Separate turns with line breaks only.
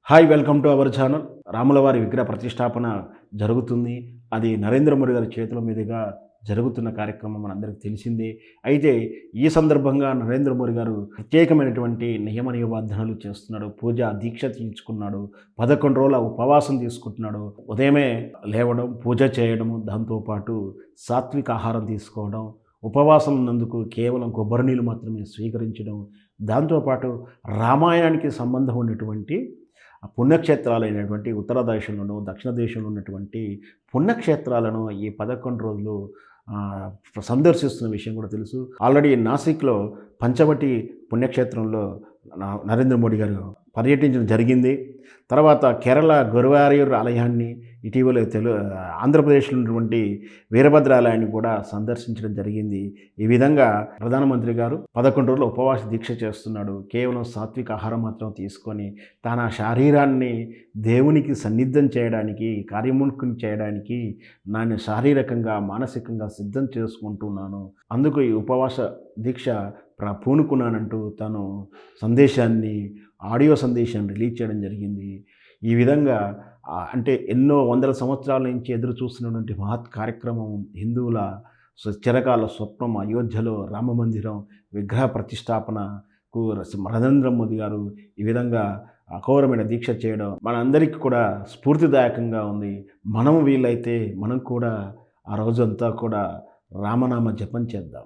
Hi welcome to our channel. రాములవారి విగ్రహ ప్రతిష్టాపన జరుగుతుంది. అది నరేంద్ర మోడీ గారి చేతుల మీదుగా జరుగుతున్న కార్యక్రమం మనందరికీ తెలిసిందే. అయితే ఈ సందర్భంగా నరేంద్ర మోడీ గారు ప్రత్యేకమైనటువంటి నియమ నిబంధనలు చేస్తున్నాడు. పూజా దీక్ష తీర్చుకున్నాడు. 11 రోజుల ఉపవాసం తీసుకుంటున్నాడు. ఉదయమే లేవడం, పూజ చేయడము, దాంతోపాటు సాత్విక ఆహారం తీసుకోవడం, ఉపవాసం ఉన్నందుకు కేవలం కొబ్బరి నీళ్ళు మాత్రమే స్వీకరించడం, దాంతోపాటు రామాయణానికి సంబంధం ఉన్నటువంటి పుణ్యక్షేత్రాలైనటువంటి ఉత్తర దేశంలోను, దక్షిణ దేశంలో ఉన్నటువంటి పుణ్యక్షేత్రాలను ఈ 11 రోజులు సందర్శిస్తున్న విషయం కూడా తెలుసు. ఆల్రెడీ నాసిక్‌లో పంచవటి పుణ్యక్షేత్రంలో నరేంద్ర మోడీ గారు పర్యటించడం జరిగింది. తర్వాత కేరళ గురువాయూర్ ఆలయాన్ని, ఇటీవల ఆంధ్రప్రదేశ్లో ఉన్నటువంటి వీరభద్ర ఆలయాన్ని కూడా సందర్శించడం జరిగింది. ఈ విధంగా ప్రధానమంత్రి గారు 11 రోజులు ఉపవాస దీక్ష చేస్తున్నాడు. కేవలం సాత్విక ఆహారం మాత్రం తీసుకొని తన శరీరాన్ని దేవునికి సన్నిద్ధం చేయడానికి, కార్యముఖం చేయడానికి నన్ను శారీరకంగా, మానసికంగా సిద్ధం చేసుకుంటున్నాను. అందుకు ఈ ఉపవాస దీక్ష పూనుకున్నానంటూ తను ఆడియో సందేశాన్ని రిలీజ్ చేయడం జరిగింది. ఈ విధంగా అంటే ఎన్నో వందల సంవత్సరాల నుంచి ఎదురు చూస్తున్నటువంటి మహత్ కార్యక్రమం, హిందువుల చిరకాల స్వప్నం అయోధ్యలో రామమందిరం విగ్రహ ప్రతిష్టాపనకు నరేంద్ర మోదీ గారు ఈ విధంగా అఘోరమైన దీక్ష చేయడం మనందరికీ కూడా స్ఫూర్తిదాయకంగా ఉంది. మనం వీలైతే మనం కూడా ఆ రోజంతా కూడా రామనామ జపం చేద్దాం.